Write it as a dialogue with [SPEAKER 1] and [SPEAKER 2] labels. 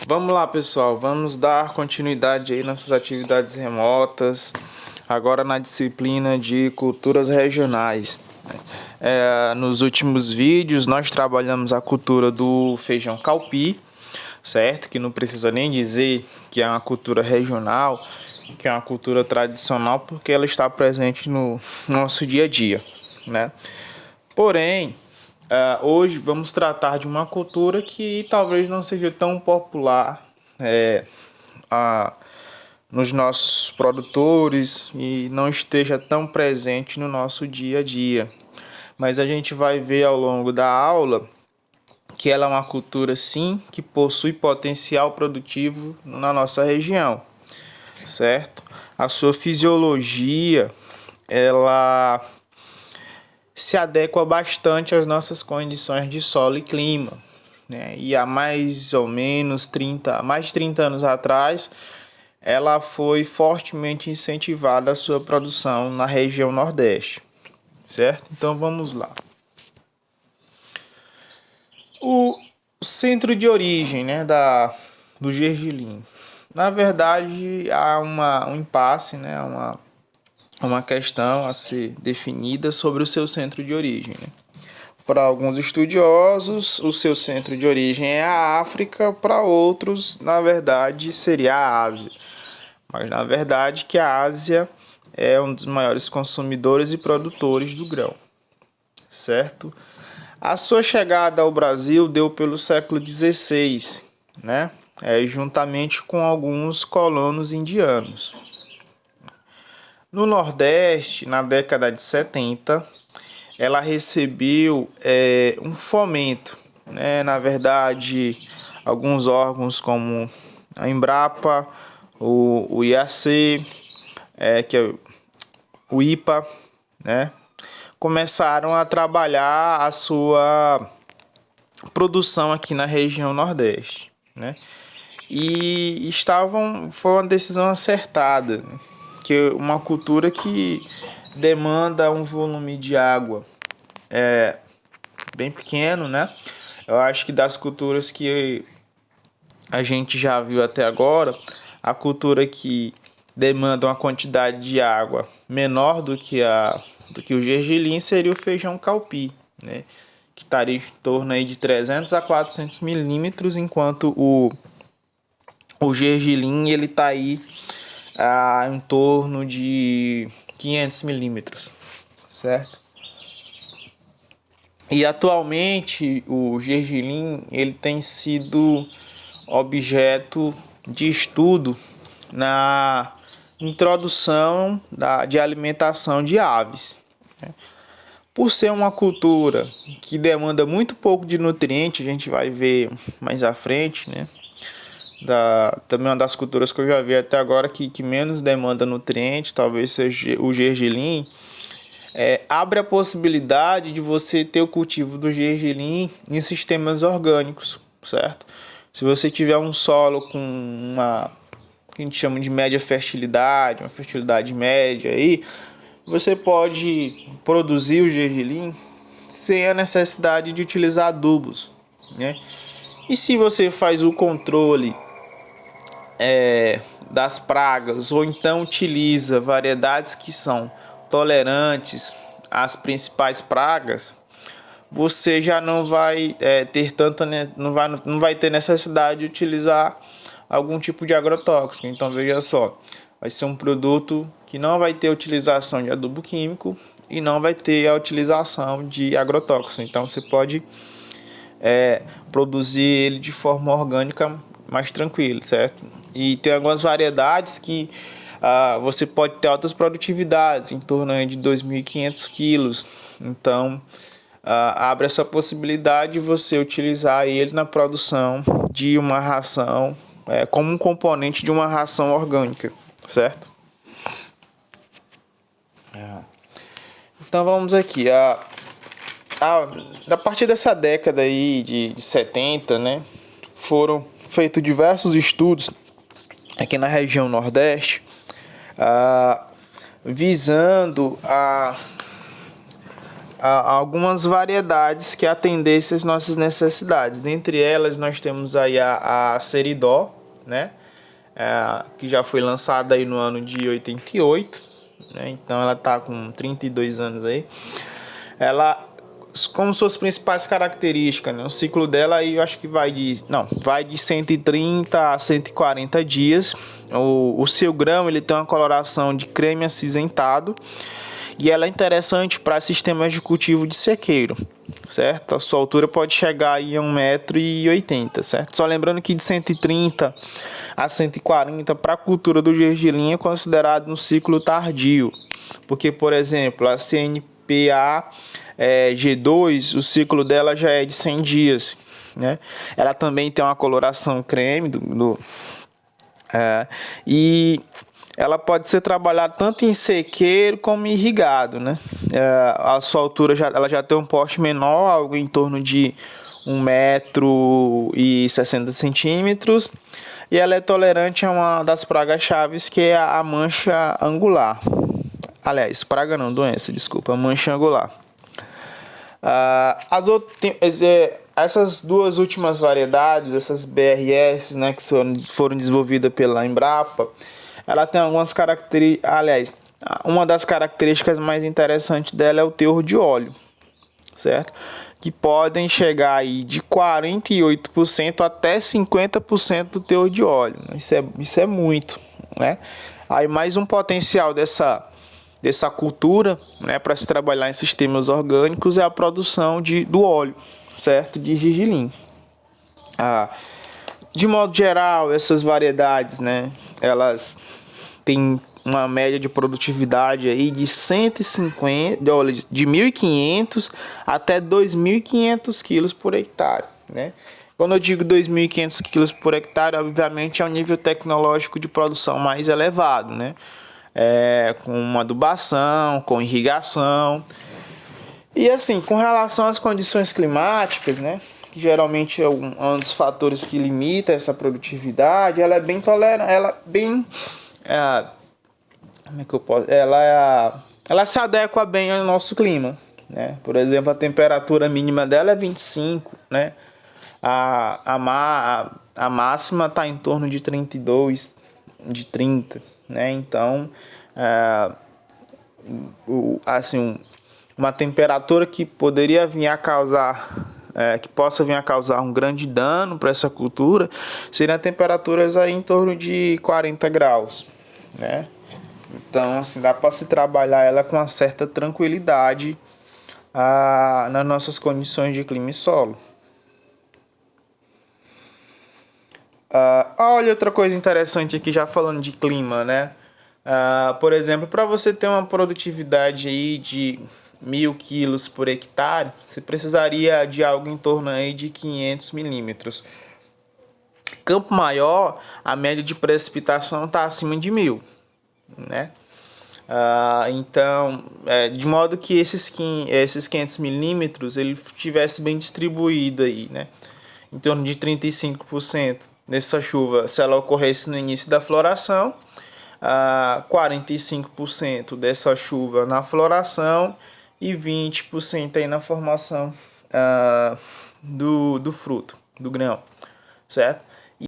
[SPEAKER 1] Vamos lá, pessoal, vamos dar continuidade aí nessas atividades remotas, agora na disciplina de culturas regionais. Nos últimos vídeos nós trabalhamos a cultura do feijão calpi, certo? Que não precisa nem dizer que é uma cultura regional, que é uma cultura tradicional, porque ela está presente no nosso dia a dia, né? Porém, hoje vamos tratar de uma cultura que talvez não seja tão popular é, a- nos nossos produtores e não esteja tão presente no nosso dia a dia. Mas a gente vai ver ao longo da aula que ela é uma cultura, sim, que possui potencial produtivo na nossa região, certo? A sua fisiologia, ela se adequa bastante às nossas condições de solo e clima, né? E há mais ou menos mais de 30 anos atrás, ela foi fortemente incentivada a sua produção na região Nordeste, certo? Então vamos lá. O centro de origem, né, do gergelim. Na verdade, há um impasse, né, uma questão a ser definida sobre o seu centro de origem, né? Para alguns estudiosos, o seu centro de origem é a África, para outros, na verdade, seria a Ásia. Mas na verdade que a Ásia é um dos maiores consumidores e produtores do grão, certo? A sua chegada ao Brasil deu pelo século XVI, né? Juntamente com alguns colonos indianos. No Nordeste, na década de 70, ela recebeu um fomento, né? Na verdade, alguns órgãos como a Embrapa, o IAC, que é o IPA, né? Começaram a trabalhar a sua produção aqui na região Nordeste, né? E foi uma decisão acertada, né? Que é uma cultura que demanda um volume de água bem pequeno, né? Eu acho que das culturas que a gente já viu até agora, a cultura que demanda uma quantidade de água menor do que o gergelim seria o feijão calpi, né? Que estaria em torno aí de 300 a 400 milímetros, enquanto o gergelim ele está aí em torno de 500 milímetros, certo? E atualmente o gergelim ele tem sido objeto de estudo na introdução de alimentação de aves. Por ser uma cultura que demanda muito pouco de nutriente, a gente vai ver mais à frente, né? Também uma das culturas que eu já vi até agora que menos demanda nutriente, talvez seja o gergelim. Abre a possibilidade de você ter o cultivo do gergelim em sistemas orgânicos, certo? Se você tiver um solo com uma que a gente chama de média fertilidade, uma fertilidade média aí, você pode produzir o gergelim sem a necessidade de utilizar adubos, né? E se você faz o controle das pragas ou então utiliza variedades que são tolerantes às principais pragas, você já não vai ter tanta não vai ter necessidade de utilizar algum tipo de agrotóxico. Então veja só, vai ser um produto que não vai ter utilização de adubo químico e não vai ter a utilização de agrotóxico. Então você pode produzir ele de forma orgânica mais tranquilo, certo? E tem algumas variedades que você pode ter altas produtividades, em torno de 2.500 quilos. Então abre essa possibilidade de você utilizar ele na produção de uma ração, como um componente de uma ração orgânica, certo? Então vamos aqui. A partir dessa década aí de 70, né, foram feitos diversos estudos aqui na região Nordeste, visando algumas variedades que atendessem às nossas necessidades. Dentre elas, nós temos aí a Seridó, né? Que já foi lançada aí no ano de 88, né? Então ela está com 32 anos aí. Ela, como suas principais características, né? O ciclo dela aí eu acho que vai de 130 a 140 dias. O seu grão ele tem uma coloração de creme acinzentado e ela é interessante para sistemas de cultivo de sequeiro, certo? A sua altura pode chegar aí a 1,80 m, certo? Só lembrando que de 130 a 140 para a cultura do gergelim é considerado um ciclo tardio, porque, por exemplo, a CNPA G2, o ciclo dela já é de 100 dias, né? Ela também tem uma coloração creme e ela pode ser trabalhada tanto em sequeiro como irrigado, né? A sua altura ela já tem um porte menor, algo em torno de 1,60 m, e ela é tolerante a uma das pragas chaves, que é a mancha angular. Aliás, praga não, doença, desculpa, mancha angular. Essas duas últimas variedades, essas BRS, né, que foram desenvolvidas pela Embrapa, ela tem algumas características. Aliás, uma das características mais interessantes dela é o teor de óleo, certo? Que podem chegar aí de 48% até 50% do teor de óleo. Isso é muito, né? Aí mais um potencial dessa cultura, né, para se trabalhar em sistemas orgânicos é a produção do óleo, certo? De gergelim. De modo geral, essas variedades, né, elas têm uma média de produtividade aí de 1.500 até 2.500 quilos por hectare, né? Quando eu digo 2.500 quilos por hectare, obviamente é um nível tecnológico de produção mais elevado, né? Com uma adubação, com irrigação. E assim, com relação às condições climáticas, né, que geralmente é um dos fatores que limita essa produtividade, ela é bem tolerante, como é que eu posso? Ela se adequa bem ao nosso clima, né? Por exemplo, a temperatura mínima dela é 25, né? A máxima está em torno de 32, de 30, né? Então, uma temperatura que poderia vir a causar, que possa vir a causar um grande dano para essa cultura, seriam temperaturas aí em torno de 40 graus, né? Então, assim, dá para se trabalhar ela com uma certa tranquilidade nas nossas condições de clima e solo. Olha outra coisa interessante aqui, já falando de clima, né? Por exemplo, para você ter uma produtividade aí de 1.000 quilos por hectare, você precisaria de algo em torno aí de 500 milímetros. Campo maior, a média de precipitação está acima de 1.000, né? Então, de modo que esses 500 milímetros ele tivesse bem distribuído aí, né? Em torno de 35% dessa chuva, se ela ocorresse no início da floração, 45% dessa chuva na floração e 20% aí na formação do fruto, do grão, certo?